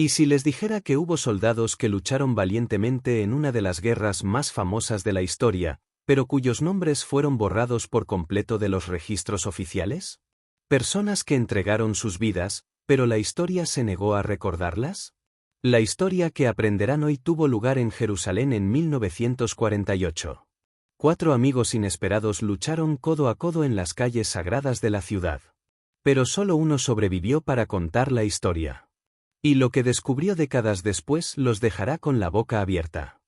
¿Y si les dijera que hubo soldados que lucharon valientemente en una de las guerras más famosas de la historia, pero cuyos nombres fueron borrados por completo de los registros oficiales? ¿Personas que entregaron sus vidas, pero la historia se negó a recordarlas? La historia que aprenderán hoy tuvo lugar en Jerusalén en 1948. 4 amigos inesperados lucharon codo a codo en las calles sagradas de la ciudad. Pero solo uno sobrevivió para contar la historia. Y lo que descubrió décadas después los dejará con la boca abierta.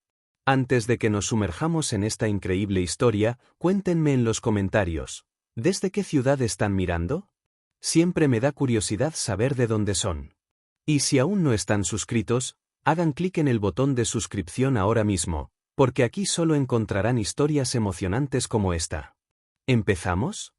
Antes de que nos sumerjamos en esta increíble historia, cuéntenme en los comentarios, ¿desde qué ciudad están mirando? Siempre me da curiosidad saber de dónde son. Y si aún no están suscritos, hagan clic en el botón de suscripción ahora mismo, porque aquí solo encontrarán historias emocionantes como esta. ¿Empezamos?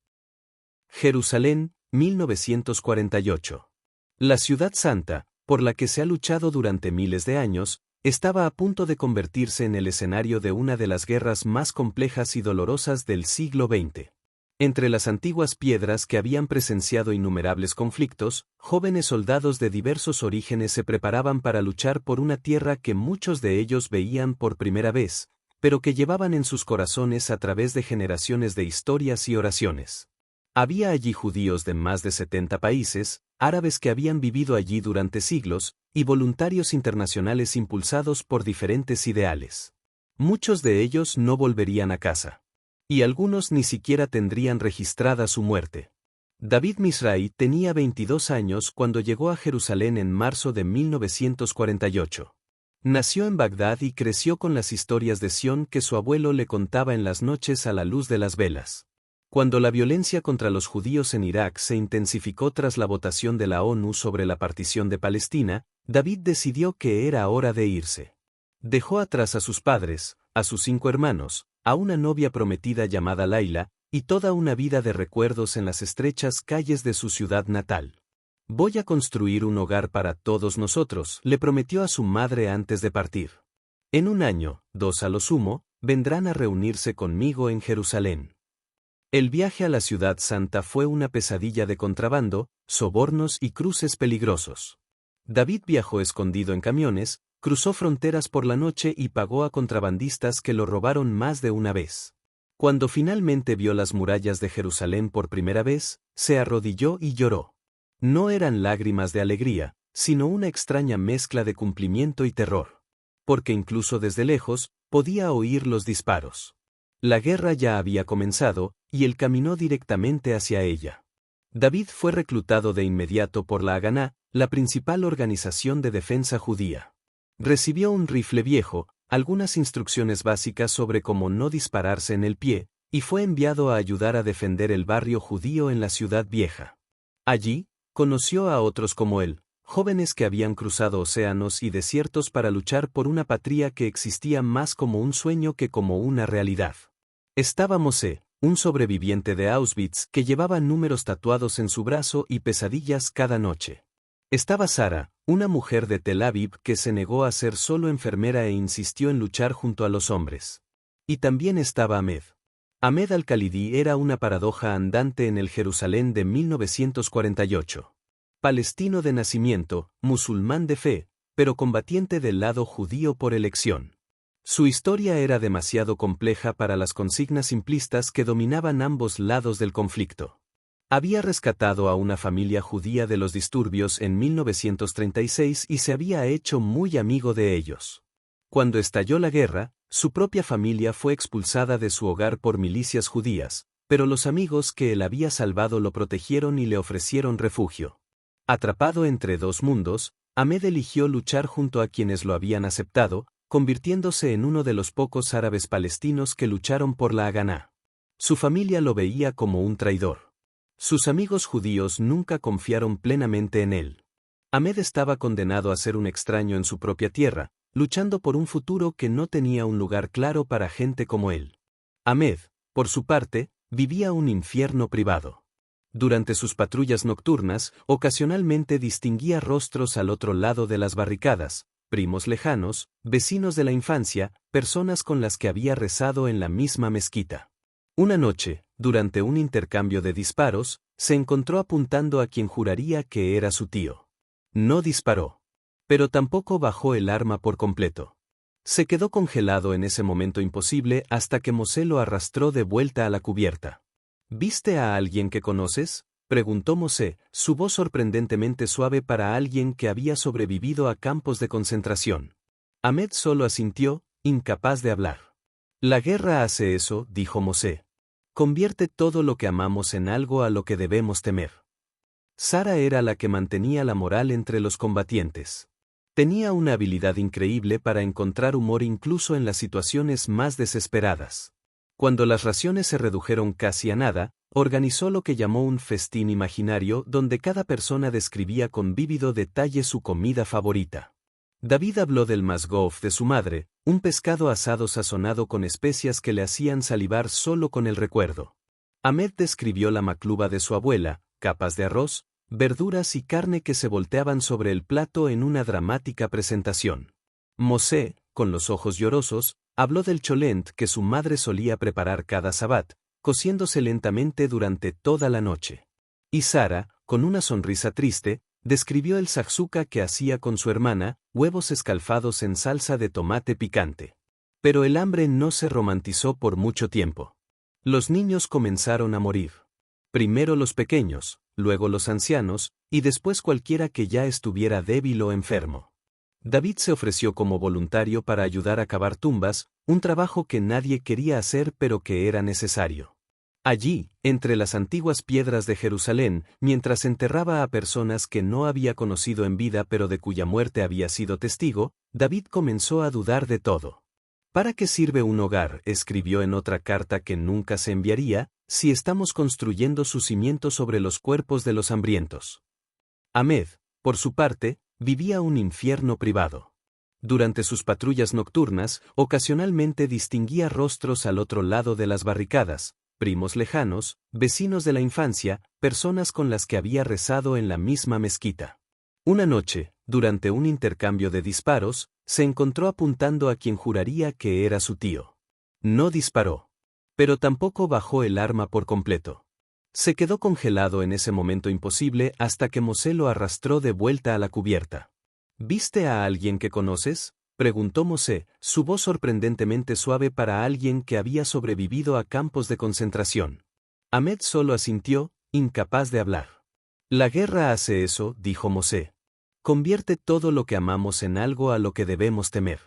Jerusalén, 1948. La ciudad santa, por la que se ha luchado durante miles de años, estaba a punto de convertirse en el escenario de una de las guerras más complejas y dolorosas del siglo XX. Entre las antiguas piedras que habían presenciado innumerables conflictos, jóvenes soldados de diversos orígenes se preparaban para luchar por una tierra que muchos de ellos veían por primera vez, pero que llevaban en sus corazones a través de generaciones de historias y oraciones. Había allí judíos de más de 70 países, árabes que habían vivido allí durante siglos, y voluntarios internacionales impulsados por diferentes ideales. Muchos de ellos no volverían a casa. Y algunos ni siquiera tendrían registrada su muerte. David Misrai tenía 22 años cuando llegó a Jerusalén en marzo de 1948. Nació en Bagdad y creció con las historias de Sión que su abuelo le contaba en las noches a la luz de las velas. Cuando la violencia contra los judíos en Irak se intensificó tras la votación de la ONU sobre la partición de Palestina, David decidió que era hora de irse. Dejó atrás a sus padres, a sus 5 hermanos, a una novia prometida llamada Laila, y toda una vida de recuerdos en las estrechas calles de su ciudad natal. Voy a construir un hogar para todos nosotros, le prometió a su madre antes de partir. En 1 año, 2 a lo sumo, vendrán a reunirse conmigo en Jerusalén. El viaje a la ciudad santa fue una pesadilla de contrabando, sobornos y cruces peligrosos. David viajó escondido en camiones, cruzó fronteras por la noche y pagó a contrabandistas que lo robaron más de una vez. Cuando finalmente vio las murallas de Jerusalén por primera vez, se arrodilló y lloró. No eran lágrimas de alegría, sino una extraña mezcla de cumplimiento y terror. Porque incluso desde lejos, podía oír los disparos. La guerra ya había comenzado, y él caminó directamente hacia ella. David fue reclutado de inmediato por la Haganá, la principal organización de defensa judía. Recibió un rifle viejo, algunas instrucciones básicas sobre cómo no dispararse en el pie, y fue enviado a ayudar a defender el barrio judío en la ciudad vieja. Allí, conoció a otros como él, jóvenes que habían cruzado océanos y desiertos para luchar por una patria que existía más como un sueño que como una realidad. Estaba Mosé, un sobreviviente de Auschwitz que llevaba números tatuados en su brazo y pesadillas cada noche. Estaba Sara, una mujer de Tel Aviv que se negó a ser solo enfermera e insistió en luchar junto a los hombres. Y también estaba Ahmed. Ahmed al-Khalidi era una paradoja andante en el Jerusalén de 1948. Palestino de nacimiento, musulmán de fe, pero combatiente del lado judío por elección. Su historia era demasiado compleja para las consignas simplistas que dominaban ambos lados del conflicto. Había rescatado a una familia judía de los disturbios en 1936 y se había hecho muy amigo de ellos. Cuando estalló la guerra, su propia familia fue expulsada de su hogar por milicias judías, pero los amigos que él había salvado lo protegieron y le ofrecieron refugio. Atrapado entre 2 mundos, Ahmed eligió luchar junto a quienes lo habían aceptado, convirtiéndose en uno de los pocos árabes palestinos que lucharon por la Haganá. Su familia lo veía como un traidor. Sus amigos judíos nunca confiaron plenamente en él. Ahmed estaba condenado a ser un extraño en su propia tierra, luchando por un futuro que no tenía un lugar claro para gente como él. Ahmed, por su parte, vivía un infierno privado. Durante sus patrullas nocturnas, ocasionalmente distinguía rostros al otro lado de las barricadas, primos lejanos, vecinos de la infancia, personas con las que había rezado en la misma mezquita. Una noche, durante un intercambio de disparos, se encontró apuntando a quien juraría que era su tío. No disparó. pero tampoco bajó el arma por completo. Se quedó congelado en ese momento imposible hasta que Mosé lo arrastró de vuelta a la cubierta. ¿Viste a alguien que conoces?, preguntó Mosé, su voz sorprendentemente suave para alguien que había sobrevivido a campos de concentración. Ahmed solo asintió, incapaz de hablar. La guerra hace eso, dijo Mosé. Convierte todo lo que amamos en algo a lo que debemos temer. Sara era la que mantenía la moral entre los combatientes. Tenía una habilidad increíble para encontrar humor incluso en las situaciones más desesperadas. Cuando las raciones se redujeron casi a nada, organizó lo que llamó un festín imaginario donde cada persona describía con vívido detalle su comida favorita. David habló del masgouf de su madre, un pescado asado sazonado con especias que le hacían salivar solo con el recuerdo. Ahmed describió la macluba de su abuela, capas de arroz, verduras y carne que se volteaban sobre el plato en una dramática presentación. Mosé, con los ojos llorosos, habló del cholent que su madre solía preparar cada sabbat, cociéndose lentamente durante toda la noche. Y Sara, con una sonrisa triste, describió el saksuka que hacía con su hermana, huevos escalfados en salsa de tomate picante. Pero el hambre no se romantizó por mucho tiempo. Los niños comenzaron a morir. Primero los pequeños, luego los ancianos, y después cualquiera que ya estuviera débil o enfermo. David se ofreció como voluntario para ayudar a cavar tumbas, un trabajo que nadie quería hacer pero que era necesario. Allí, entre las antiguas piedras de Jerusalén, mientras enterraba a personas que no había conocido en vida pero de cuya muerte había sido testigo, David comenzó a dudar de todo. ¿Para qué sirve un hogar?, escribió en otra carta que nunca se enviaría, si estamos construyendo su cimiento sobre los cuerpos de los hambrientos. Ahmed, por su parte, vivía un infierno privado. Durante sus patrullas nocturnas, ocasionalmente distinguía rostros al otro lado de las barricadas, primos lejanos, vecinos de la infancia, personas con las que había rezado en la misma mezquita. Una noche, durante un intercambio de disparos, se encontró apuntando a quien juraría que era su tío. No disparó. Pero tampoco bajó el arma por completo. Se quedó congelado en ese momento imposible hasta que Mosé lo arrastró de vuelta a la cubierta. ¿Viste a alguien que conoces?, preguntó Mosé, su voz sorprendentemente suave para alguien que había sobrevivido a campos de concentración. Ahmed solo asintió, incapaz de hablar. La guerra hace eso, dijo Mosé. Convierte todo lo que amamos en algo a lo que debemos temer.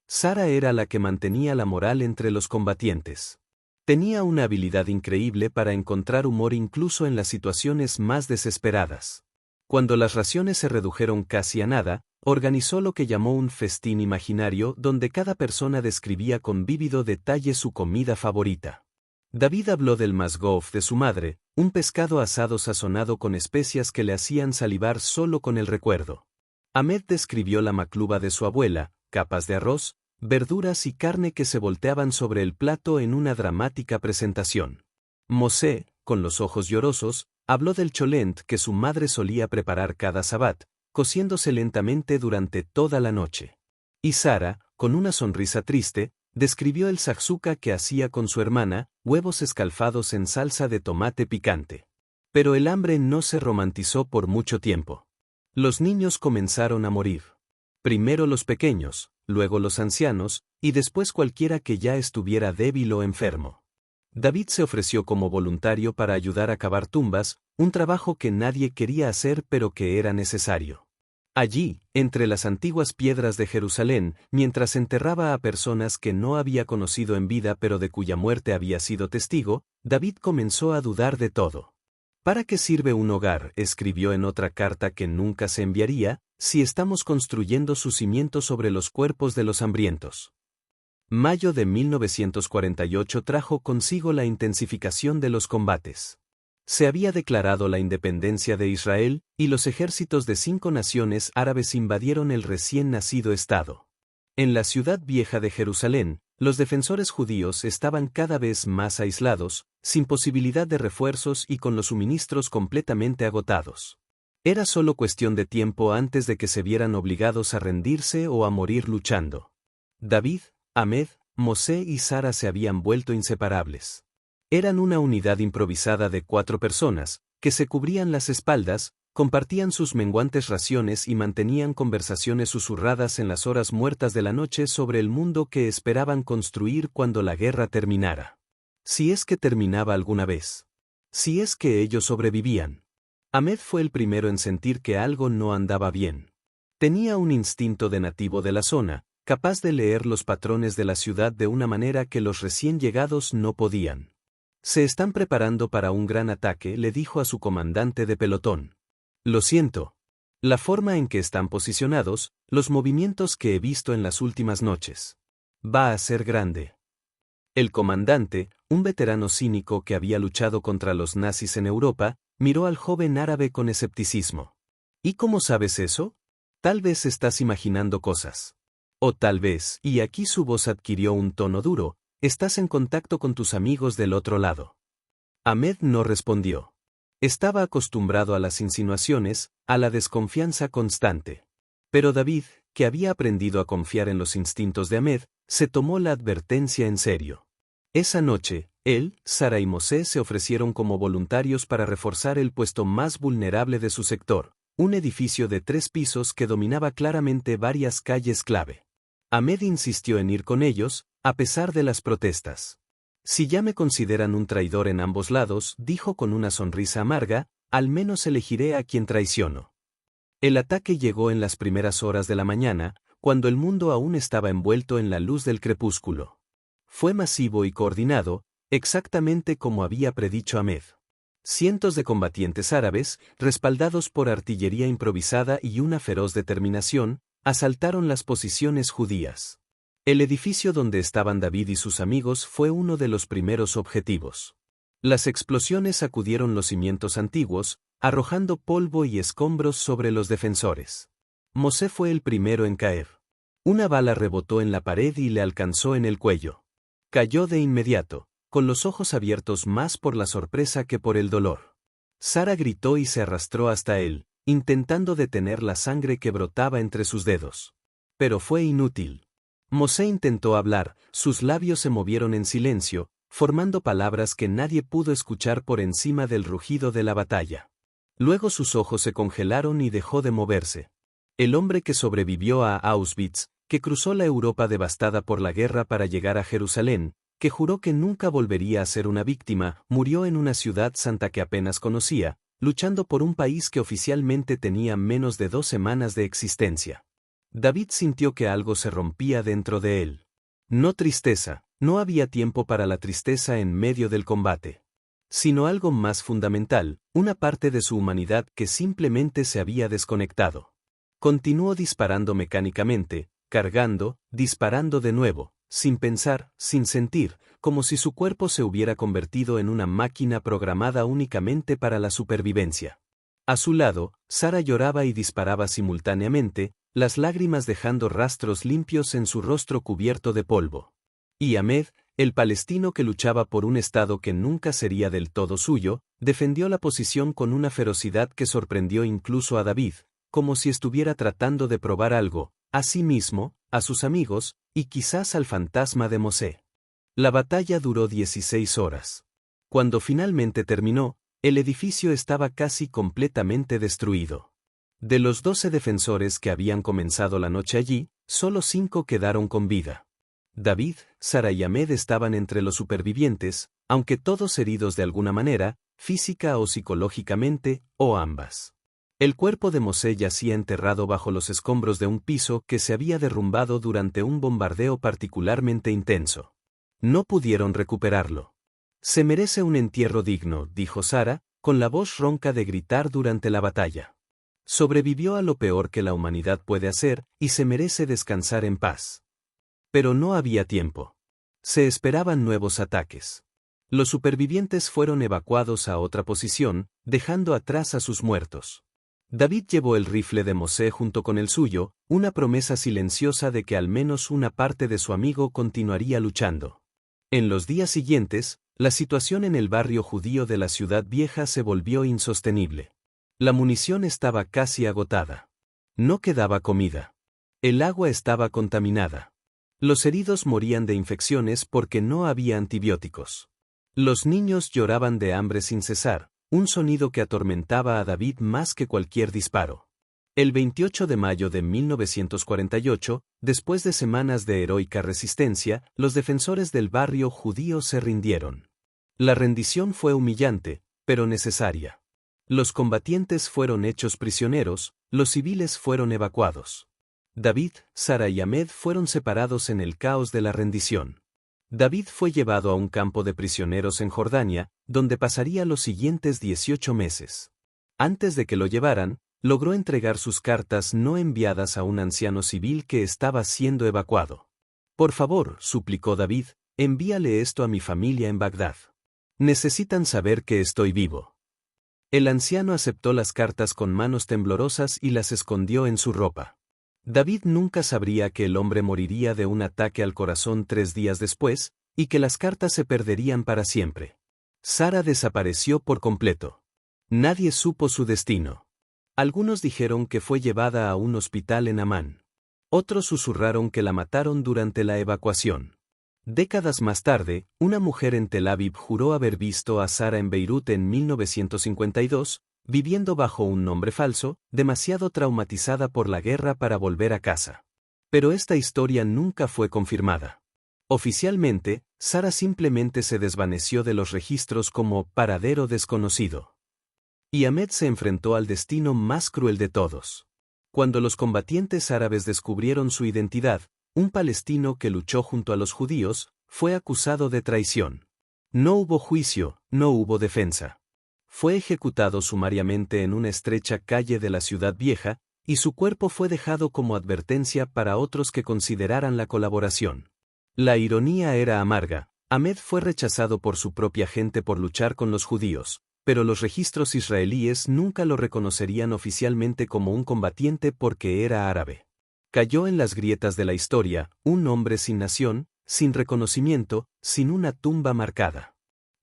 Sara era la que mantenía la moral entre los combatientes. Tenía una habilidad increíble para encontrar humor incluso en las situaciones más desesperadas. Cuando las raciones se redujeron casi a nada, organizó lo que llamó un festín imaginario donde cada persona describía con vívido detalle su comida favorita. David habló del masgouf de su madre, un pescado asado sazonado con especias que le hacían salivar solo con el recuerdo. Ahmed describió la macluba de su abuela, capas de arroz, verduras y carne que se volteaban sobre el plato en una dramática presentación. Mosé, con los ojos llorosos, habló del cholent que su madre solía preparar cada sabbat, cociéndose lentamente durante toda la noche. Y Sara, con una sonrisa triste, describió el saksuka que hacía con su hermana, huevos escalfados en salsa de tomate picante. Pero el hambre no se romantizó por mucho tiempo. Los niños comenzaron a morir. Primero los pequeños, luego los ancianos, y después cualquiera que ya estuviera débil o enfermo. David se ofreció como voluntario para ayudar a cavar tumbas, un trabajo que nadie quería hacer pero que era necesario. Allí, entre las antiguas piedras de Jerusalén, mientras enterraba a personas que no había conocido en vida pero de cuya muerte había sido testigo, David comenzó a dudar de todo. ¿Para qué sirve un hogar?, escribió en otra carta que nunca se enviaría, si estamos construyendo su cimiento sobre los cuerpos de los hambrientos. Mayo de 1948 trajo consigo la intensificación de los combates. Se había declarado la independencia de Israel, y los ejércitos de 5 naciones árabes invadieron el recién nacido Estado. En la ciudad vieja de Jerusalén, los defensores judíos estaban cada vez más aislados, sin posibilidad de refuerzos y con los suministros completamente agotados. Era solo cuestión de tiempo antes de que se vieran obligados a rendirse o a morir luchando. David, Ahmed, Mosé y Sara se habían vuelto inseparables. Eran una unidad improvisada de 4 personas, que se cubrían las espaldas, Compartían sus menguantes raciones y mantenían conversaciones susurradas en las horas muertas de la noche sobre el mundo que esperaban construir cuando la guerra terminara. Si es que terminaba alguna vez. Si es que ellos sobrevivían. Ahmed fue el primero en sentir que algo no andaba bien. Tenía un instinto de nativo de la zona, capaz de leer los patrones de la ciudad de una manera que los recién llegados no podían. Se están preparando para un gran ataque, le dijo a su comandante de pelotón. Lo siento. La forma en que están posicionados, los movimientos que he visto en las últimas noches. Va a ser grande. El comandante, un veterano cínico que había luchado contra los nazis en Europa, miró al joven árabe con escepticismo. ¿Y cómo sabes eso? Tal vez estás imaginando cosas. O tal vez, y aquí su voz adquirió un tono duro, estás en contacto con tus amigos del otro lado. Ahmed no respondió. Estaba acostumbrado a las insinuaciones, a la desconfianza constante. Pero David, que había aprendido a confiar en los instintos de Ahmed, se tomó la advertencia en serio. Esa noche, él, Sara y Mosé se ofrecieron como voluntarios para reforzar el puesto más vulnerable de su sector, un edificio de 3 pisos que dominaba claramente varias calles clave. Ahmed insistió en ir con ellos, a pesar de las protestas. Si ya me consideran un traidor en ambos lados, dijo con una sonrisa amarga, al menos elegiré a quien traiciono. El ataque llegó en las primeras horas de la mañana, cuando el mundo aún estaba envuelto en la luz del crepúsculo. Fue masivo y coordinado, exactamente como había predicho Ahmed. Cientos de combatientes árabes, respaldados por artillería improvisada y una feroz determinación, asaltaron las posiciones judías. El edificio donde estaban David y sus amigos fue uno de los primeros objetivos. Las explosiones sacudieron los cimientos antiguos, arrojando polvo y escombros sobre los defensores. Mosé fue el primero en caer. Una bala rebotó en la pared y le alcanzó en el cuello. Cayó de inmediato, con los ojos abiertos más por la sorpresa que por el dolor. Sara gritó y se arrastró hasta él, intentando detener la sangre que brotaba entre sus dedos. Pero fue inútil. Mosé intentó hablar, sus labios se movieron en silencio, formando palabras que nadie pudo escuchar por encima del rugido de la batalla. Luego sus ojos se congelaron y dejó de moverse. El hombre que sobrevivió a Auschwitz, que cruzó la Europa devastada por la guerra para llegar a Jerusalén, que juró que nunca volvería a ser una víctima, murió en una ciudad santa que apenas conocía, luchando por un país que oficialmente tenía menos de 2 semanas de existencia. David sintió que algo se rompía dentro de él. No tristeza, no había tiempo para la tristeza en medio del combate. Sino algo más fundamental, una parte de su humanidad que simplemente se había desconectado. Continuó disparando mecánicamente, cargando, disparando de nuevo, sin pensar, sin sentir, como si su cuerpo se hubiera convertido en una máquina programada únicamente para la supervivencia. A su lado, Sara lloraba y disparaba simultáneamente, las lágrimas dejando rastros limpios en su rostro cubierto de polvo. Y Ahmed, el palestino que luchaba por un estado que nunca sería del todo suyo, defendió la posición con una ferocidad que sorprendió incluso a David, como si estuviera tratando de probar algo, a sí mismo, a sus amigos, y quizás al fantasma de Mosé. La batalla duró 16 horas. Cuando finalmente terminó, el edificio estaba casi completamente destruido. De los 12 defensores que habían comenzado la noche allí, solo 5 quedaron con vida. David, Sara y Ahmed estaban entre los supervivientes, aunque todos heridos de alguna manera, física o psicológicamente, o ambas. El cuerpo de Mosé yacía enterrado bajo los escombros de un piso que se había derrumbado durante un bombardeo particularmente intenso. No pudieron recuperarlo. Se merece un entierro digno, dijo Sara, con la voz ronca de gritar durante la batalla. Sobrevivió a lo peor que la humanidad puede hacer, y se merece descansar en paz. Pero no había tiempo. Se esperaban nuevos ataques. Los supervivientes fueron evacuados a otra posición, dejando atrás a sus muertos. David llevó el rifle de Mosé junto con el suyo, una promesa silenciosa de que al menos una parte de su amigo continuaría luchando. En los días siguientes, la situación en el barrio judío de la ciudad vieja se volvió insostenible. La munición estaba casi agotada. No quedaba comida. El agua estaba contaminada. Los heridos morían de infecciones porque no había antibióticos. Los niños lloraban de hambre sin cesar, un sonido que atormentaba a David más que cualquier disparo. El 28 de mayo de 1948, después de semanas de heroica resistencia, los defensores del barrio judío se rindieron. La rendición fue humillante, pero necesaria. Los combatientes fueron hechos prisioneros, los civiles fueron evacuados. David, Sara y Ahmed fueron separados en el caos de la rendición. David fue llevado a un campo de prisioneros en Jordania, donde pasaría los siguientes 18 meses. Antes de que lo llevaran, logró entregar sus cartas no enviadas a un anciano civil que estaba siendo evacuado. Por favor, suplicó David, envíale esto a mi familia en Bagdad. Necesitan saber que estoy vivo. El anciano aceptó las cartas con manos temblorosas y las escondió en su ropa. David nunca sabría que el hombre moriría de un ataque al corazón 3 días después, y que las cartas se perderían para siempre. Sara desapareció por completo. Nadie supo su destino. Algunos dijeron que fue llevada a un hospital en Amán. Otros susurraron que la mataron durante la evacuación. Décadas más tarde, una mujer en Tel Aviv juró haber visto a Sara en Beirut en 1952, viviendo bajo un nombre falso, demasiado traumatizada por la guerra para volver a casa. Pero esta historia nunca fue confirmada. Oficialmente, Sara simplemente se desvaneció de los registros como paradero desconocido. Y Ahmed se enfrentó al destino más cruel de todos. Cuando los combatientes árabes descubrieron su identidad, un palestino que luchó junto a los judíos, fue acusado de traición. No hubo juicio, no hubo defensa. Fue ejecutado sumariamente en una estrecha calle de la Ciudad Vieja, y su cuerpo fue dejado como advertencia para otros que consideraran la colaboración. La ironía era amarga. Ahmed fue rechazado por su propia gente por luchar con los judíos, pero los registros israelíes nunca lo reconocerían oficialmente como un combatiente porque era árabe. Cayó en las grietas de la historia, un hombre sin nación, sin reconocimiento, sin una tumba marcada.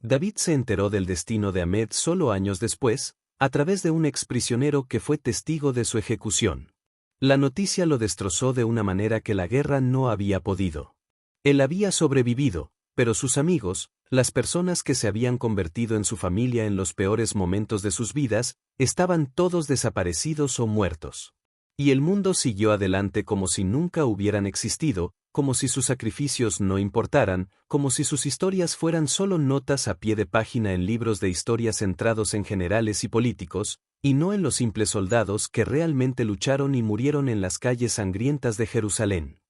David se enteró del destino de Ahmed solo años después, a través de un exprisionero que fue testigo de su ejecución. La noticia lo destrozó de una manera que la guerra no había podido. Él había sobrevivido, pero sus amigos, las personas que se habían convertido en su familia en los peores momentos de sus vidas, estaban todos desaparecidos o muertos. Y el mundo siguió adelante como si nunca hubieran existido, como si sus sacrificios no importaran, como si sus historias fueran solo notas a pie de página en libros de historia centrados en generales y políticos, y no en los simples soldados que realmente lucharon y murieron en las calles sangrientas de Jerusalén.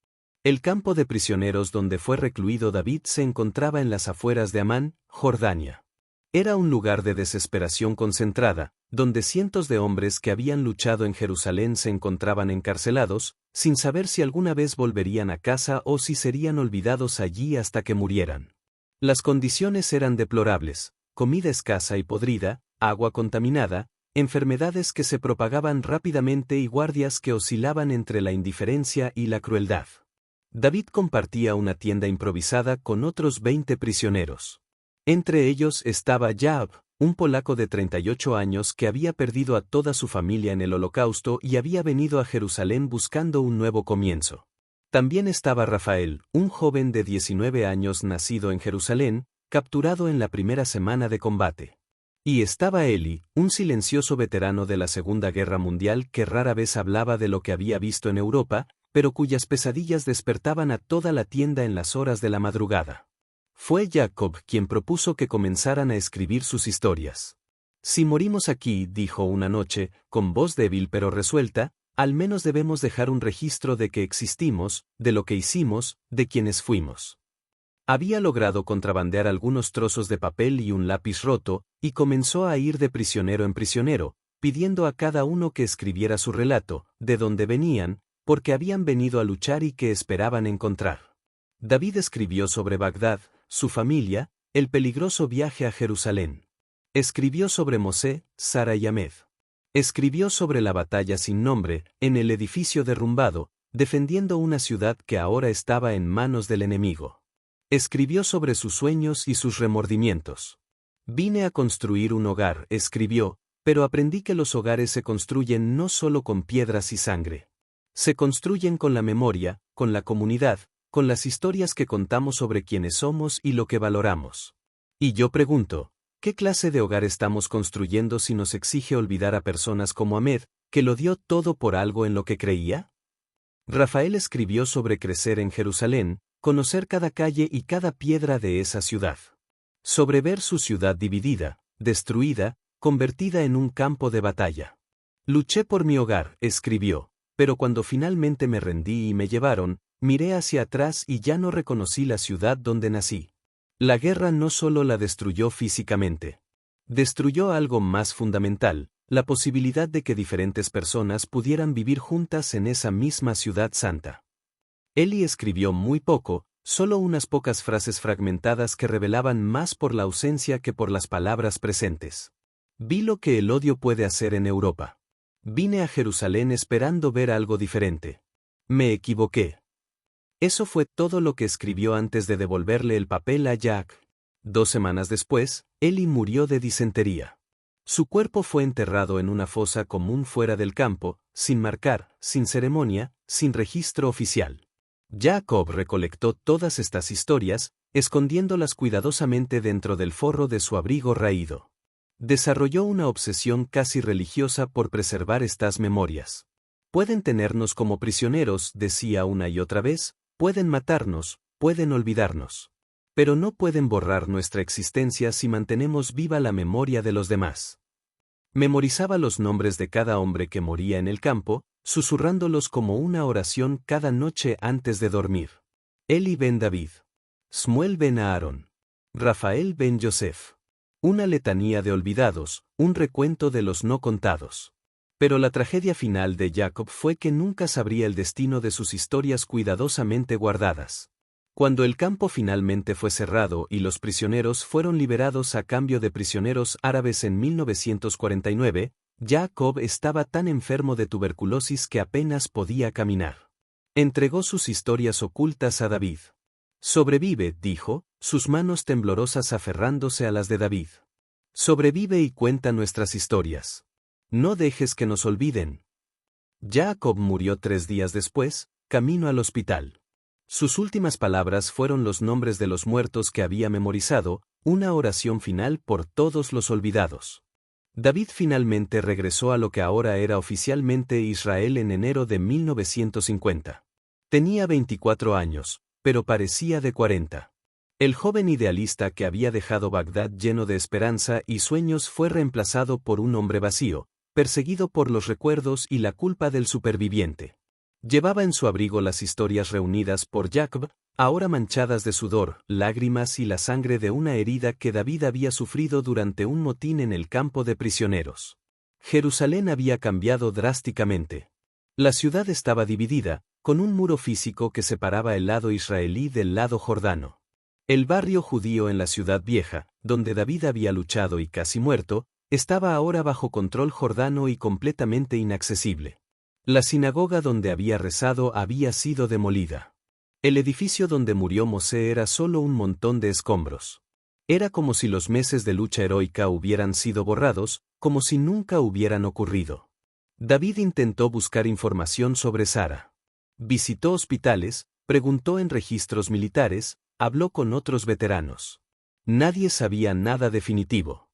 El campo de prisioneros donde fue recluido David se encontraba en las afueras de Amán, Jordania. Era un lugar de desesperación concentrada, donde cientos de hombres que habían luchado en Jerusalén se encontraban encarcelados, sin saber si alguna vez volverían a casa o si serían olvidados allí hasta que murieran. Las condiciones eran deplorables: comida escasa y podrida, agua contaminada, enfermedades que se propagaban rápidamente y guardias que oscilaban entre la indiferencia y la crueldad. David compartía una tienda improvisada con otros 20 prisioneros. Entre ellos estaba Jaab, un polaco de 38 años que había perdido a toda su familia en el Holocausto y había venido a Jerusalén buscando un nuevo comienzo. También estaba Rafael, un joven de 19 años nacido en Jerusalén, capturado en la primera semana de combate. Y estaba Eli, un silencioso veterano de la Segunda Guerra Mundial que rara vez hablaba de lo que había visto en Europa, pero cuyas pesadillas despertaban a toda la tienda en las horas de la madrugada. Fue Jacob quien propuso que comenzaran a escribir sus historias. Si morimos aquí, dijo una noche, con voz débil pero resuelta, al menos debemos dejar un registro de que existimos, de lo que hicimos, de quienes fuimos. Había logrado contrabandear algunos trozos de papel y un lápiz roto, y comenzó a ir de prisionero en prisionero, pidiendo a cada uno que escribiera su relato, de dónde venían, porque habían venido a luchar y qué esperaban encontrar. David escribió sobre Bagdad, su familia, el peligroso viaje a Jerusalén. Escribió sobre Mosé, Sara y Ahmed. Escribió sobre la batalla sin nombre, en el edificio derrumbado, defendiendo una ciudad que ahora estaba en manos del enemigo. Escribió sobre sus sueños y sus remordimientos. Vine a construir un hogar, escribió, pero aprendí que los hogares se construyen no solo con piedras y sangre. Se construyen con la memoria, con la comunidad, con las historias que contamos sobre quiénes somos y lo que valoramos. Y yo pregunto, ¿Qué clase de hogar estamos construyendo si nos exige olvidar a personas como Ahmed, que lo dio todo por algo en lo que creía? Rafael escribió sobre crecer en Jerusalén, conocer cada calle y cada piedra de esa ciudad. Sobre ver su ciudad dividida, destruida, convertida en un campo de batalla. Luché por mi hogar, escribió, pero cuando finalmente me rendí y me llevaron, miré hacia atrás y ya no reconocí la ciudad donde nací. La guerra no solo la destruyó físicamente. Destruyó algo más fundamental, la posibilidad de que diferentes personas pudieran vivir juntas en esa misma ciudad santa. Eli escribió muy poco, solo unas pocas frases fragmentadas que revelaban más por la ausencia que por las palabras presentes. Vi lo que el odio puede hacer en Europa. Vine a Jerusalén esperando ver algo diferente. Me equivoqué. Eso fue todo lo que escribió antes de devolverle el papel a Jack. 2 semanas después, Eli murió de disentería. Su cuerpo fue enterrado en una fosa común fuera del campo, sin marcar, sin ceremonia, sin registro oficial. Jacob recolectó todas estas historias, escondiéndolas cuidadosamente dentro del forro de su abrigo raído. Desarrolló una obsesión casi religiosa por preservar estas memorias. Pueden tenernos como prisioneros, decía una y otra vez, pueden matarnos, pueden olvidarnos. Pero no pueden borrar nuestra existencia si mantenemos viva la memoria de los demás. Memorizaba los nombres de cada hombre que moría en el campo, susurrándolos como una oración cada noche antes de dormir. Eli ben David. Shmuel ben Aaron. Rafael ben Yosef. Una letanía de olvidados, un recuento de los no contados. Pero la tragedia final de Jacob fue que nunca sabría el destino de sus historias cuidadosamente guardadas. Cuando el campo finalmente fue cerrado y los prisioneros fueron liberados a cambio de prisioneros árabes en 1949, Jacob estaba tan enfermo de tuberculosis que apenas podía caminar. Entregó sus historias ocultas a David. Sobrevive, dijo, sus manos temblorosas aferrándose a las de David. Sobrevive y cuenta nuestras historias. No dejes que nos olviden. Jacob murió 3 días después, camino al hospital. Sus últimas palabras fueron los nombres de los muertos que había memorizado, una oración final por todos los olvidados. David finalmente regresó a lo que ahora era oficialmente Israel en enero de 1950. Tenía 24 años, pero parecía de 40. El joven idealista que había dejado Bagdad lleno de esperanza y sueños fue reemplazado por un hombre vacío, perseguido por los recuerdos y la culpa del superviviente. Llevaba en su abrigo las historias reunidas por Jacob, ahora manchadas de sudor, lágrimas y la sangre de una herida que David había sufrido durante un motín en el campo de prisioneros. Jerusalén había cambiado drásticamente. La ciudad estaba dividida, con un muro físico que separaba el lado israelí del lado jordano. El barrio judío en la ciudad vieja, donde David había luchado y casi muerto, estaba ahora bajo control jordano y completamente inaccesible. La sinagoga donde había rezado había sido demolida. El edificio donde murió Mosé era solo un montón de escombros. Era como si los meses de lucha heroica hubieran sido borrados, como si nunca hubieran ocurrido. David intentó buscar información sobre Sara. Visitó hospitales, preguntó en registros militares, habló con otros veteranos. Nadie sabía nada definitivo.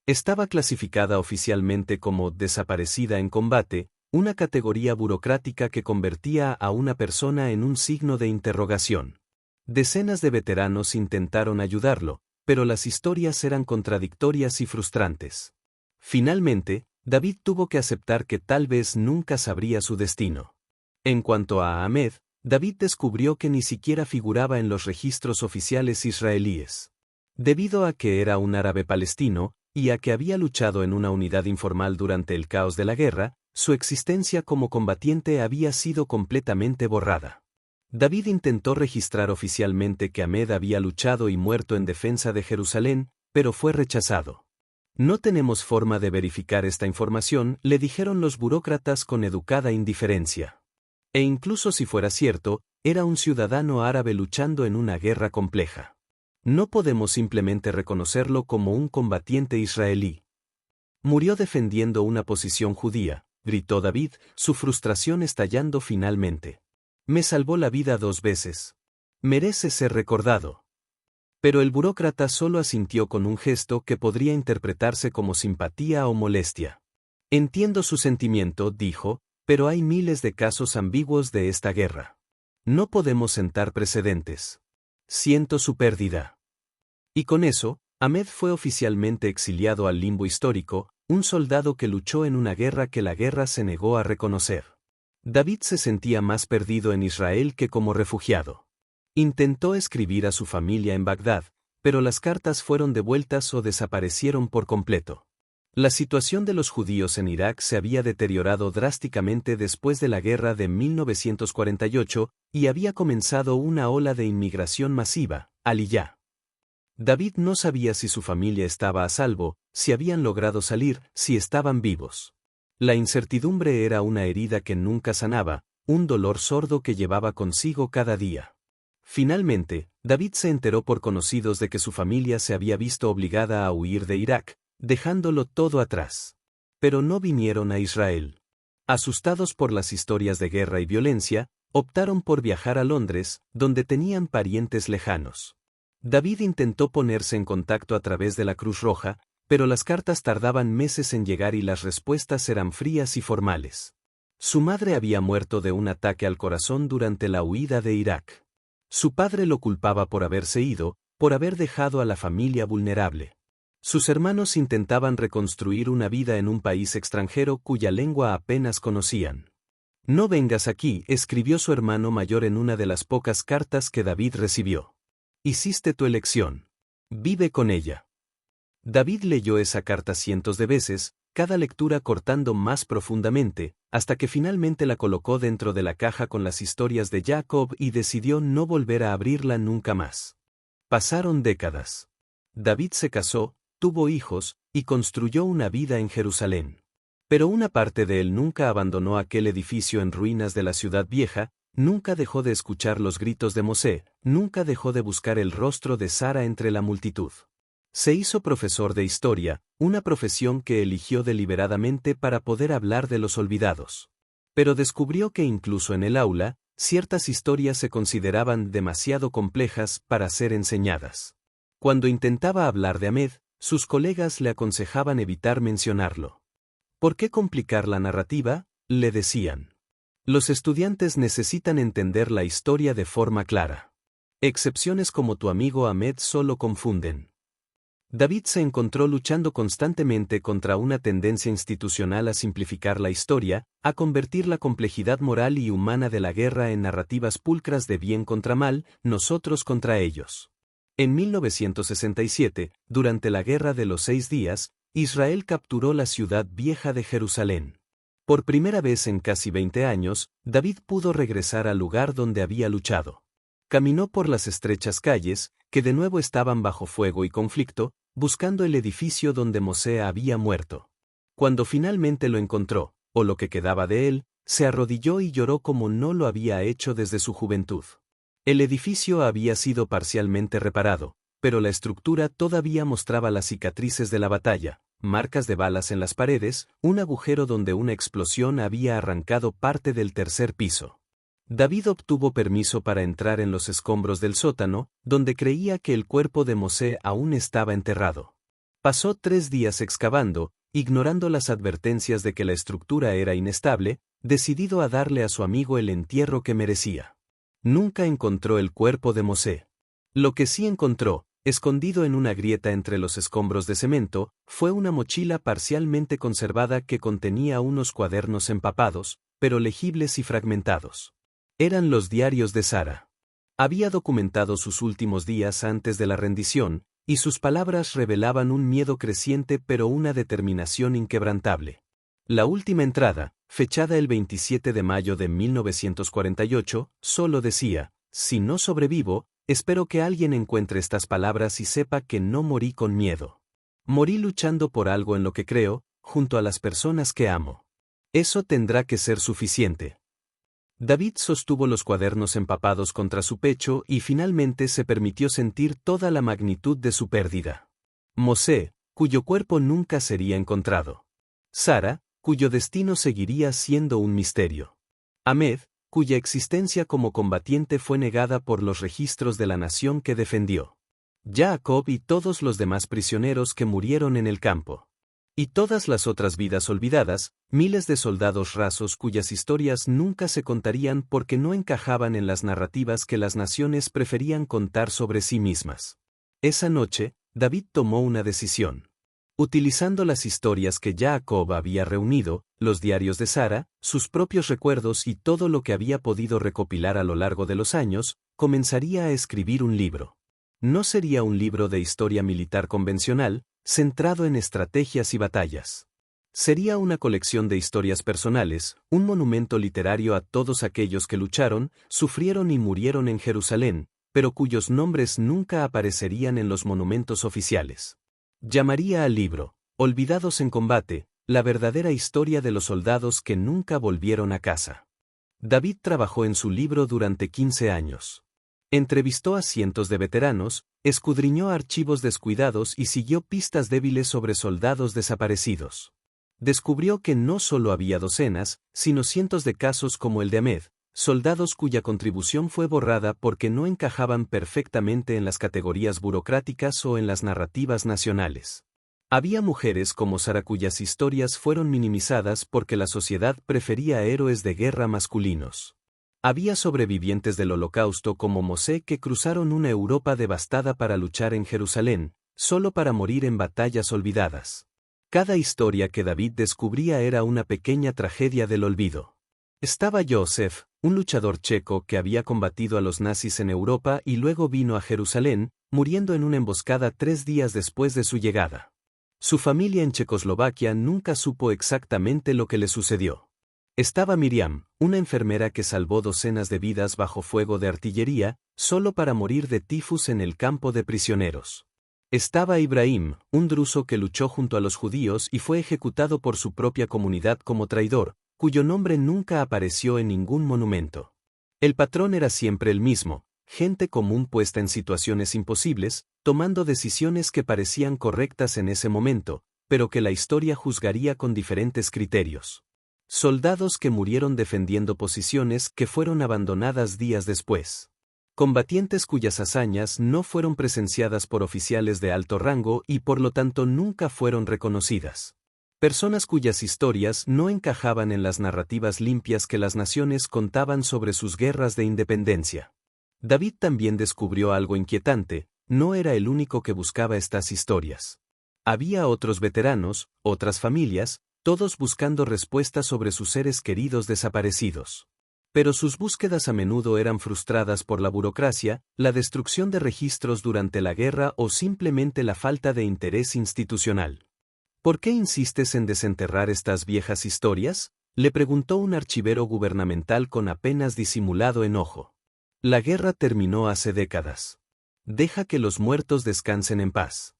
Estaba clasificada oficialmente como desaparecida en combate, una categoría burocrática que convertía a una persona en un signo de interrogación. Decenas de veteranos intentaron ayudarlo, pero las historias eran contradictorias y frustrantes. Finalmente, David tuvo que aceptar que tal vez nunca sabría su destino. En cuanto a Ahmed, David descubrió que ni siquiera figuraba en los registros oficiales israelíes. Debido a que era un árabe palestino, y a que había luchado en una unidad informal durante el caos de la guerra, su existencia como combatiente había sido completamente borrada. David intentó registrar oficialmente que Ahmed había luchado y muerto en defensa de Jerusalén, pero fue rechazado. No tenemos forma de verificar esta información, le dijeron los burócratas con educada indiferencia. E incluso si fuera cierto, era un ciudadano árabe luchando en una guerra compleja. No podemos simplemente reconocerlo como un combatiente israelí. Murió defendiendo una posición judía, gritó David, su frustración estallando finalmente. Me salvó la vida 2 veces. Merece ser recordado. Pero el burócrata solo asintió con un gesto que podría interpretarse como simpatía o molestia. Entiendo su sentimiento, dijo, pero hay miles de casos ambiguos de esta guerra. No podemos sentar precedentes. Siento su pérdida. Y con eso, Ahmed fue oficialmente exiliado al limbo histórico, un soldado que luchó en una guerra que la guerra se negó a reconocer. David se sentía más perdido en Israel que como refugiado. Intentó escribir a su familia en Bagdad, pero las cartas fueron devueltas o desaparecieron por completo. La situación de los judíos en Irak se había deteriorado drásticamente después de la guerra de 1948 y había comenzado una ola de inmigración masiva, Aliyah. David no sabía si su familia estaba a salvo, si habían logrado salir, si estaban vivos. La incertidumbre era una herida que nunca sanaba, un dolor sordo que llevaba consigo cada día. Finalmente, David se enteró por conocidos de que su familia se había visto obligada a huir de Irak, dejándolo todo atrás. Pero no vinieron a Israel. Asustados por las historias de guerra y violencia, optaron por viajar a Londres, donde tenían parientes lejanos. David intentó ponerse en contacto a través de la Cruz Roja, pero las cartas tardaban meses en llegar y las respuestas eran frías y formales. Su madre había muerto de un ataque al corazón durante la huida de Irak. Su padre lo culpaba por haberse ido, por haber dejado a la familia vulnerable. Sus hermanos intentaban reconstruir una vida en un país extranjero cuya lengua apenas conocían. No vengas aquí, escribió su hermano mayor en una de las pocas cartas que David recibió. Hiciste tu elección. Vive con ella. David leyó esa carta cientos de veces, cada lectura cortando más profundamente, hasta que finalmente la colocó dentro de la caja con las historias de Jacob y decidió no volver a abrirla nunca más. Pasaron décadas. David se casó, tuvo hijos, y construyó una vida en Jerusalén. Pero una parte de él nunca abandonó aquel edificio en ruinas de la ciudad vieja, nunca dejó de escuchar los gritos de Mosé, nunca dejó de buscar el rostro de Sara entre la multitud. Se hizo profesor de historia, una profesión que eligió deliberadamente para poder hablar de los olvidados. Pero descubrió que incluso en el aula, ciertas historias se consideraban demasiado complejas para ser enseñadas. Cuando intentaba hablar de Ahmed, sus colegas le aconsejaban evitar mencionarlo. ¿Por qué complicar la narrativa?, le decían. Los estudiantes necesitan entender la historia de forma clara. Excepciones como tu amigo Ahmed solo confunden. David se encontró luchando constantemente contra una tendencia institucional a simplificar la historia, a convertir la complejidad moral y humana de la guerra en narrativas pulcras de bien contra mal, nosotros contra ellos. En 1967, durante la Guerra de los 6 días, Israel capturó la ciudad vieja de Jerusalén. Por primera vez en casi 20 años, David pudo regresar al lugar donde había luchado. Caminó por las estrechas calles, que de nuevo estaban bajo fuego y conflicto, buscando el edificio donde Mosé había muerto. Cuando finalmente lo encontró, o lo que quedaba de él, se arrodilló y lloró como no lo había hecho desde su juventud. El edificio había sido parcialmente reparado, pero la estructura todavía mostraba las cicatrices de la batalla, marcas de balas en las paredes, un agujero donde una explosión había arrancado parte del tercer piso. David obtuvo permiso para entrar en los escombros del sótano, donde creía que el cuerpo de Mosé aún estaba enterrado. Pasó 3 días excavando, ignorando las advertencias de que la estructura era inestable, decidido a darle a su amigo el entierro que merecía. Nunca encontró el cuerpo de Mosé. Lo que sí encontró, escondido en una grieta entre los escombros de cemento, fue una mochila parcialmente conservada que contenía unos cuadernos empapados, pero legibles y fragmentados. Eran los diarios de Sara. Había documentado sus últimos días antes de la rendición, y sus palabras revelaban un miedo creciente pero una determinación inquebrantable. La última entrada, fechada el 27 de mayo de 1948, solo decía: si no sobrevivo, espero que alguien encuentre estas palabras y sepa que no morí con miedo. Morí luchando por algo en lo que creo, junto a las personas que amo. Eso tendrá que ser suficiente. David sostuvo los cuadernos empapados contra su pecho y finalmente se permitió sentir toda la magnitud de su pérdida. Mosé, cuyo cuerpo nunca sería encontrado. Sara, cuyo destino seguiría siendo un misterio. Ahmed, cuya existencia como combatiente fue negada por los registros de la nación que defendió. Jacob y todos los demás prisioneros que murieron en el campo. Y todas las otras vidas olvidadas, miles de soldados rasos cuyas historias nunca se contarían porque no encajaban en las narrativas que las naciones preferían contar sobre sí mismas. Esa noche, David tomó una decisión. Utilizando las historias que Jacob había reunido, los diarios de Sara, sus propios recuerdos y todo lo que había podido recopilar a lo largo de los años, comenzaría a escribir un libro. No sería un libro de historia militar convencional, centrado en estrategias y batallas. Sería una colección de historias personales, un monumento literario a todos aquellos que lucharon, sufrieron y murieron en Jerusalén, pero cuyos nombres nunca aparecerían en los monumentos oficiales. Llamaría al libro, Olvidados en combate, la verdadera historia de los soldados que nunca volvieron a casa. David trabajó en su libro durante 15 años. Entrevistó a cientos de veteranos, escudriñó archivos descuidados y siguió pistas débiles sobre soldados desaparecidos. Descubrió que no solo había docenas, sino cientos de casos como el de Ahmed, soldados cuya contribución fue borrada porque no encajaban perfectamente en las categorías burocráticas o en las narrativas nacionales. Había mujeres como Sara cuyas historias fueron minimizadas porque la sociedad prefería héroes de guerra masculinos. Había sobrevivientes del Holocausto como Mosé que cruzaron una Europa devastada para luchar en Jerusalén, solo para morir en batallas olvidadas. Cada historia que David descubría era una pequeña tragedia del olvido. Estaba Joseph, un luchador checo que había combatido a los nazis en Europa y luego vino a Jerusalén, muriendo en una emboscada 3 días después de su llegada. Su familia en Checoslovaquia nunca supo exactamente lo que le sucedió. Estaba Miriam, una enfermera que salvó docenas de vidas bajo fuego de artillería, solo para morir de tifus en el campo de prisioneros. Estaba Ibrahim, un druso que luchó junto a los judíos y fue ejecutado por su propia comunidad como traidor, cuyo nombre nunca apareció en ningún monumento. El patrón era siempre el mismo, gente común puesta en situaciones imposibles, tomando decisiones que parecían correctas en ese momento, pero que la historia juzgaría con diferentes criterios. Soldados que murieron defendiendo posiciones que fueron abandonadas días después. Combatientes cuyas hazañas no fueron presenciadas por oficiales de alto rango y por lo tanto nunca fueron reconocidas. Personas cuyas historias no encajaban en las narrativas limpias que las naciones contaban sobre sus guerras de independencia. David también descubrió algo inquietante, no era el único que buscaba estas historias. Había otros veteranos, otras familias, todos buscando respuestas sobre sus seres queridos desaparecidos. Pero sus búsquedas a menudo eran frustradas por la burocracia, la destrucción de registros durante la guerra o simplemente la falta de interés institucional. ¿Por qué insistes en desenterrar estas viejas historias?, le preguntó un archivero gubernamental con apenas disimulado enojo. La guerra terminó hace décadas. Deja que los muertos descansen en paz.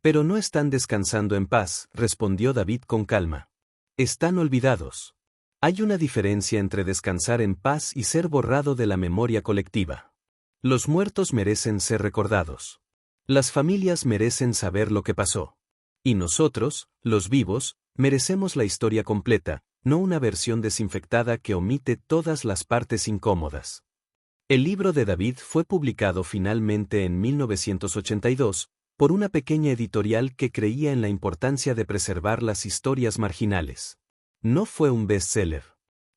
Pero no están descansando en paz, respondió David con calma. Están olvidados. Hay una diferencia entre descansar en paz y ser borrado de la memoria colectiva. Los muertos merecen ser recordados. Las familias merecen saber lo que pasó. Y nosotros, los vivos, merecemos la historia completa, no una versión desinfectada que omite todas las partes incómodas. El libro de David fue publicado finalmente en 1982, por una pequeña editorial que creía en la importancia de preservar las historias marginales. No fue un bestseller.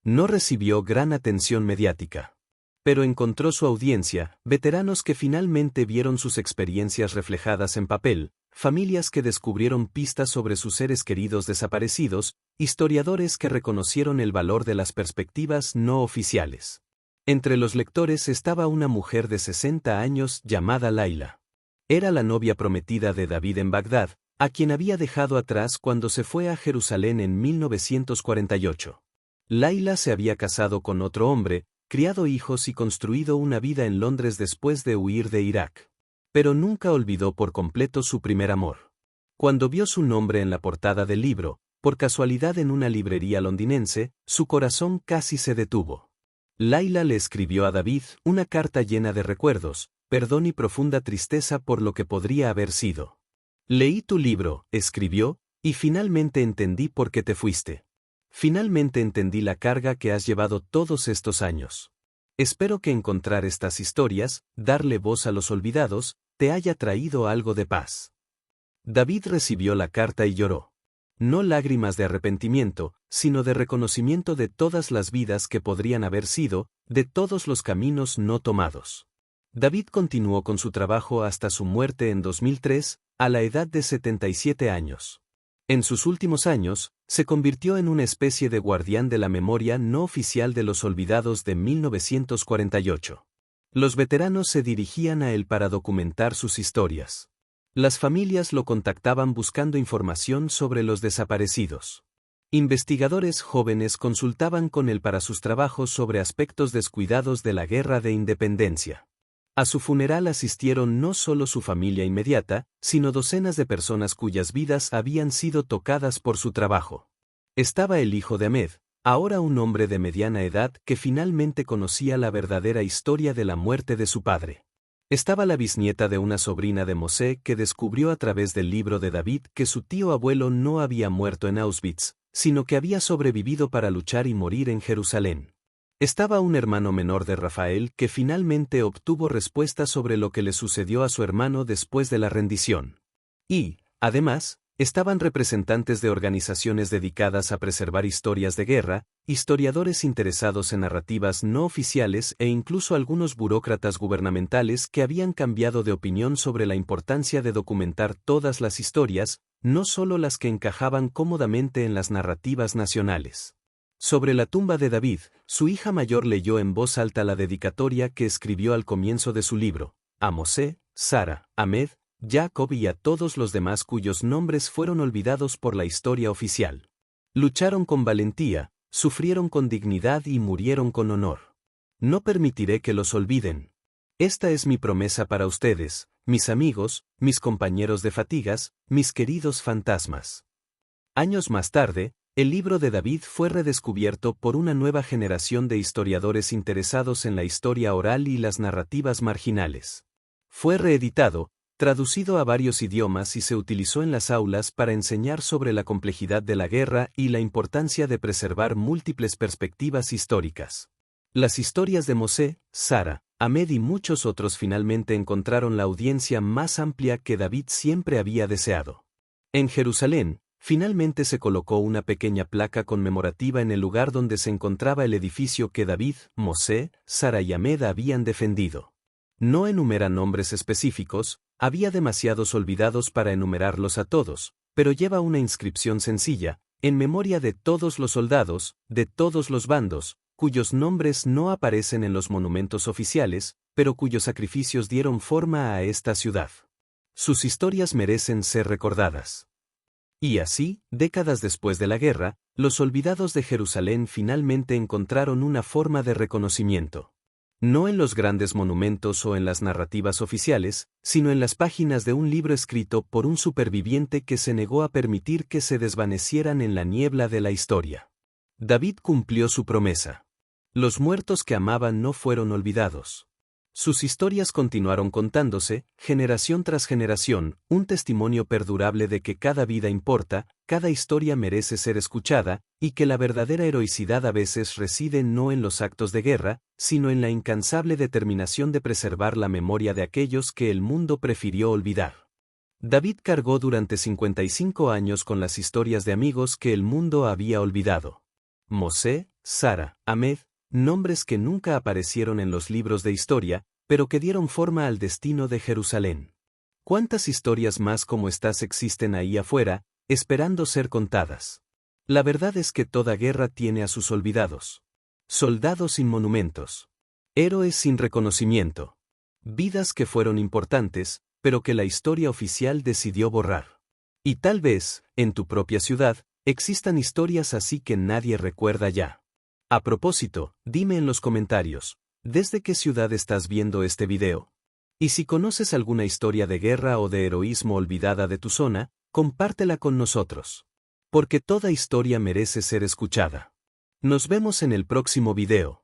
No recibió gran atención mediática. Pero encontró su audiencia, veteranos que finalmente vieron sus experiencias reflejadas en papel, familias que descubrieron pistas sobre sus seres queridos desaparecidos, historiadores que reconocieron el valor de las perspectivas no oficiales. Entre los lectores estaba una mujer de 60 años llamada Laila. Era la novia prometida de David en Bagdad, a quien había dejado atrás cuando se fue a Jerusalén en 1948. Laila se había casado con otro hombre, criado hijos y construido una vida en Londres después de huir de Irak. Pero nunca olvidó por completo su primer amor. Cuando vio su nombre en la portada del libro, por casualidad en una librería londinense, su corazón casi se detuvo. Laila le escribió a David una carta llena de recuerdos, perdón y profunda tristeza por lo que podría haber sido. Leí tu libro, escribió, y finalmente entendí por qué te fuiste. Finalmente entendí la carga que has llevado todos estos años. Espero que encontrar estas historias, darle voz a los olvidados, te haya traído algo de paz. David recibió la carta y lloró. No lágrimas de arrepentimiento, sino de reconocimiento de todas las vidas que podrían haber sido, de todos los caminos no tomados. David continuó con su trabajo hasta su muerte en 2003, a la edad de 77 años. En sus últimos años, se convirtió en una especie de guardián de la memoria no oficial de los olvidados de 1948. Los veteranos se dirigían a él para documentar sus historias. Las familias lo contactaban buscando información sobre los desaparecidos. Investigadores jóvenes consultaban con él para sus trabajos sobre aspectos descuidados de la Guerra de Independencia. A su funeral asistieron no solo su familia inmediata, sino docenas de personas cuyas vidas habían sido tocadas por su trabajo. Estaba el hijo de Ahmed, ahora un hombre de mediana edad que finalmente conocía la verdadera historia de la muerte de su padre. Estaba la bisnieta de una sobrina de Mosé que descubrió a través del libro de David que su tío abuelo no había muerto en Auschwitz, sino que había sobrevivido para luchar y morir en Jerusalén. Estaba un hermano menor de Rafael que finalmente obtuvo respuestas sobre lo que le sucedió a su hermano después de la rendición. Y, además, estaban representantes de organizaciones dedicadas a preservar historias de guerra, historiadores interesados en narrativas no oficiales e incluso algunos burócratas gubernamentales que habían cambiado de opinión sobre la importancia de documentar todas las historias, no solo las que encajaban cómodamente en las narrativas nacionales. Sobre la tumba de David, su hija mayor leyó en voz alta la dedicatoria que escribió al comienzo de su libro, a Mosé, Sara, Ahmed, Jacob y a todos los demás cuyos nombres fueron olvidados por la historia oficial. Lucharon con valentía, sufrieron con dignidad y murieron con honor. No permitiré que los olviden. Esta es mi promesa para ustedes, mis amigos, mis compañeros de fatigas, mis queridos fantasmas. Años más tarde, el libro de David fue redescubierto por una nueva generación de historiadores interesados en la historia oral y las narrativas marginales. Fue reeditado, traducido a varios idiomas y se utilizó en las aulas para enseñar sobre la complejidad de la guerra y la importancia de preservar múltiples perspectivas históricas. Las historias de Mosé, Sara, Ahmed y muchos otros finalmente encontraron la audiencia más amplia que David siempre había deseado. En Jerusalén, finalmente se colocó una pequeña placa conmemorativa en el lugar donde se encontraba el edificio que David, Mosé, Sara y Ahmed habían defendido. No enumera nombres específicos, había demasiados olvidados para enumerarlos a todos, pero lleva una inscripción sencilla, en memoria de todos los soldados, de todos los bandos, cuyos nombres no aparecen en los monumentos oficiales, pero cuyos sacrificios dieron forma a esta ciudad. Sus historias merecen ser recordadas. Y así, décadas después de la guerra, los olvidados de Jerusalén finalmente encontraron una forma de reconocimiento. No en los grandes monumentos o en las narrativas oficiales, sino en las páginas de un libro escrito por un superviviente que se negó a permitir que se desvanecieran en la niebla de la historia. David cumplió su promesa. Los muertos que amaban no fueron olvidados. Sus historias continuaron contándose, generación tras generación, un testimonio perdurable de que cada vida importa, cada historia merece ser escuchada, y que la verdadera heroicidad a veces reside no en los actos de guerra, sino en la incansable determinación de preservar la memoria de aquellos que el mundo prefirió olvidar. David cargó durante 55 años con las historias de amigos que el mundo había olvidado. Mosé, Sara, Ahmed, nombres que nunca aparecieron en los libros de historia, pero que dieron forma al destino de Jerusalén. ¿Cuántas historias más como estas existen ahí afuera, esperando ser contadas? La verdad es que toda guerra tiene a sus olvidados. Soldados sin monumentos. Héroes sin reconocimiento. Vidas que fueron importantes, pero que la historia oficial decidió borrar. Y tal vez, en tu propia ciudad, existan historias así que nadie recuerda ya. A propósito, dime en los comentarios, ¿desde qué ciudad estás viendo este video? Y si conoces alguna historia de guerra o de heroísmo olvidada de tu zona, compártela con nosotros. Porque toda historia merece ser escuchada. Nos vemos en el próximo video.